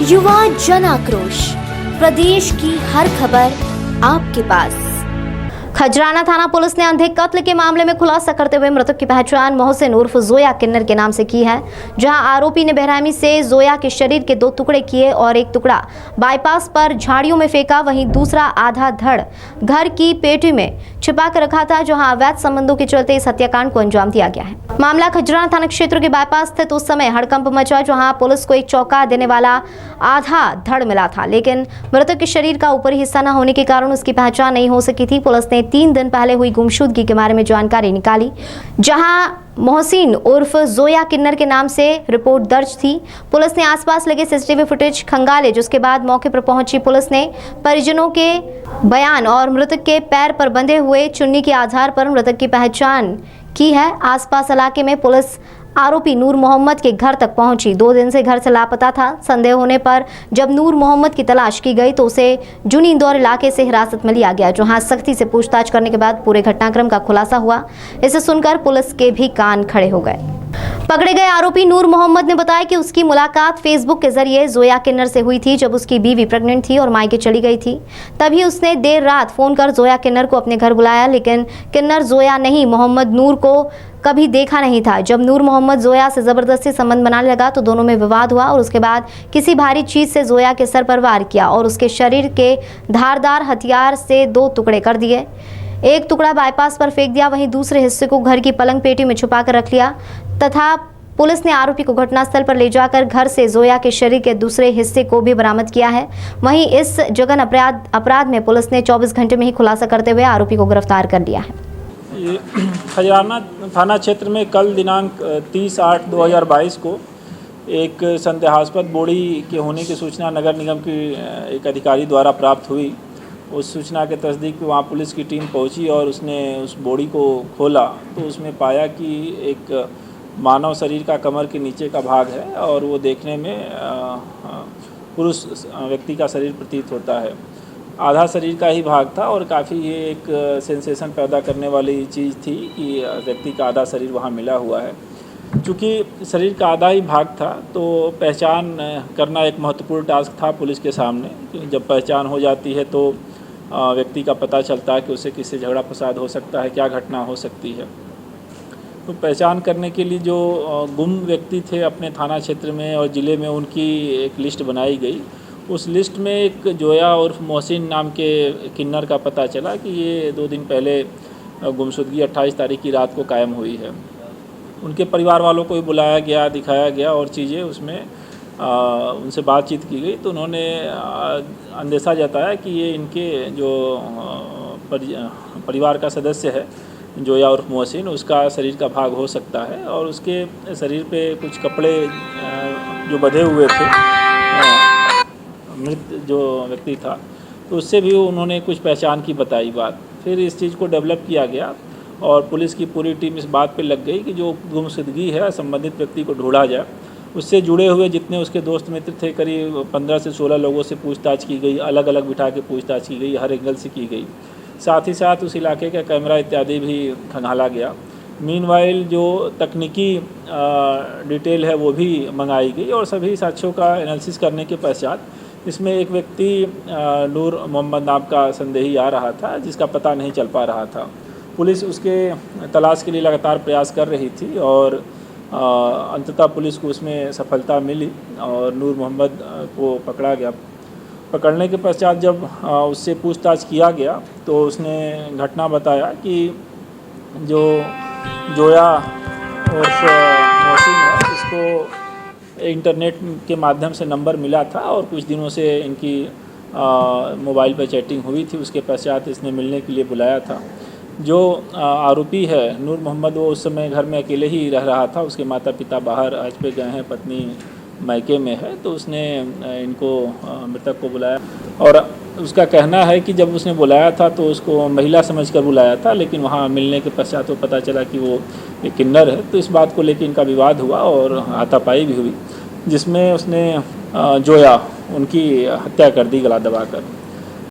युवा जन आक्रोश, प्रदेश की हर खबर आपके पास। खजराना थाना पुलिस ने अंधे कत्ल के मामले में खुलासा करते हुए मृतक की पहचान मोहसिन उर्फ जोया किन्नर के नाम से की है, जहां आरोपी ने बेरहमी से जोया के शरीर के 2 टुकड़े किए और एक टुकड़ा बाईपास पर झाड़ियों में फेंका, वहीं दूसरा आधा धड़ घर की पेटी में छिपा कर रखा था, जहां अवैध संबंधों के चलते इस हत्याकांड को अंजाम दिया गया है। मामला खजराना थाना क्षेत्र के बाईपास स्थित उस समय हड़कंप मचा, जहां पुलिस को एक चौंका देने वाला आधा धड़ मिला था, लेकिन मृतक के शरीर का ऊपरी हिस्सा न होने के कारण उसकी पहचान नहीं हो सकी थी। पुलिस ने 3 दिन पहले हुई गुमशुदगी के बारे में जानकारी निकाली, जहां मोहसिन उर्फ जोया किन्नर के नाम से रिपोर्ट दर्ज थी। पुलिस ने आसपास लगे सीसीटीवी फुटेज खंगाले, जिसके बाद मौके पर पहुंची पुलिस ने परिजनों के बयान और मृतक के पैर पर बंधे हुए चुन्नी के आधार पर मृतक की पहचान की है। आसपास इलाके में पुलिस आरोपी नूर मोहम्मद के घर तक पहुंची। 2 दिन से घर से लापता था। संदेह होने पर जब नूर मोहम्मद की तलाश की गई तो उसे जुनी इंदौर इलाके से हिरासत में लिया गया, जहां सख्ती से पूछताछ करने के बाद पूरे घटनाक्रम का खुलासा हुआ। इसे सुनकर पुलिस के भी कान खड़े हो गए। पकड़े गए आरोपी नूर मोहम्मद ने बताया कि उसकी मुलाकात फेसबुक के जरिए जोया किन्नर से हुई थी। जब उसकी बीवी प्रेग्नेंट थी और मायके चली गई थी, तभी उसने देर रात फोन कर जोया किन्नर को अपने घर बुलाया, लेकिन किन्नर जोया नहीं मोहम्मद नूर को कभी देखा नहीं था। जब नूर मोहम्मद जोया से जबरदस्ती संबंध बनाने लगा तो दोनों में विवाद हुआ और उसके बाद किसी भारी चीज से जोया के सर पर वार किया और उसके शरीर के धारदार हथियार से 2 टुकड़े कर दिए। एक टुकड़ा बाईपास पर फेंक दिया, वहीं दूसरे हिस्से को घर की पलंग पेटी में छुपा कर रख लिया तथा पुलिस ने आरोपी को घटनास्थल पर ले जाकर घर से जोया के शरीर के दूसरे हिस्से को भी बरामद किया है। वहीं इस जघन अपराध में पुलिस ने 24 घंटे में ही खुलासा करते हुए आरोपी को गिरफ्तार कर लिया है। ये खजराना थाना क्षेत्र में कल दिनांक 30/8/2022 को एक संदेहास्पद बोड़ी के होने की सूचना नगर निगम की एक अधिकारी द्वारा प्राप्त हुई। उस सूचना के तस्दीक पे वहाँ पुलिस की टीम पहुँची और उसने उस बोड़ी को खोला तो उसमें पाया कि एक मानव शरीर का कमर के नीचे का भाग है और वो देखने में पुरुष व्यक्ति का शरीर प्रतीत होता है। आधा शरीर का ही भाग था और काफ़ी ये एक सेंसेशन पैदा करने वाली चीज़ थी कि व्यक्ति का आधा शरीर वहाँ मिला हुआ है। चूँकि शरीर का आधा ही भाग था तो पहचान करना एक महत्वपूर्ण टास्क था पुलिस के सामने। जब पहचान हो जाती है तो व्यक्ति का पता चलता है कि उसे किससे झगड़ा फसाद हो सकता है, क्या घटना हो सकती है। तो पहचान करने के लिए जो गुम व्यक्ति थे अपने थाना क्षेत्र में और ज़िले में, उनकी एक लिस्ट बनाई गई। उस लिस्ट में एक जोया उर्फ मोहसिन नाम के किन्नर का पता चला कि ये 2 दिन पहले गुमशुदगी 28 तारीख की रात को कायम हुई है। उनके परिवार वालों को भी बुलाया गया, दिखाया गया और चीज़ें उसमें उनसे बातचीत की गई तो उन्होंने अंदेशा जताया कि ये इनके जो परिवार का सदस्य है जोया उर्फ मोहसिन, उसका शरीर का भाग हो सकता है और उसके शरीर पे कुछ कपड़े जो बंधे हुए थे, मृत जो व्यक्ति था, तो उससे भी उन्होंने कुछ पहचान की बताई बात। फिर इस चीज़ को डेवलप किया गया और पुलिस की पूरी टीम इस बात पे लग गई कि जो गुमशुदगी है संबंधित व्यक्ति को ढूंढा जाए। उससे जुड़े हुए जितने उसके दोस्त मित्र थे, करीब 15 से 16 लोगों से पूछताछ की गई, अलग अलग बिठा के पूछताछ की गई, हर एंगल से की गई। साथ ही साथ उस इलाके का कैमरा इत्यादि भी खंगाला गया। मीनवाइल जो तकनीकी डिटेल है वो भी मंगाई गई और सभी साक्ष्यों का एनालिसिस करने के पश्चात इसमें एक व्यक्ति नूर मोहम्मद नाम का संदेही आ रहा था, जिसका पता नहीं चल पा रहा था। पुलिस उसके तलाश के लिए लगातार प्रयास कर रही थी और अंततः पुलिस को उसमें सफलता मिली और नूर मोहम्मद को पकड़ा गया। पकड़ने के पश्चात जब उससे पूछताछ किया गया तो उसने घटना बताया कि जो जोया उर्फ मोहसिन है, इसको इंटरनेट के माध्यम से नंबर मिला था और कुछ दिनों से इनकी मोबाइल पर चैटिंग हुई थी। उसके पश्चात इसने मिलने के लिए बुलाया था। जो आरोपी है नूर मोहम्मद, वो उस समय घर में अकेले ही रह रहा था। उसके माता पिता बाहर हज पे गए हैं, पत्नी मायके में है, तो उसने इनको मृतक को बुलाया और उसका कहना है कि जब उसने बुलाया था तो उसको महिला समझकर बुलाया था, लेकिन वहाँ मिलने के पश्चात वो पता चला कि वो एक किन्नर है। तो इस बात को लेकर इनका विवाद हुआ और हाथापाई भी हुई, जिसमें उसने जोया उनकी हत्या कर दी गला दबाकर।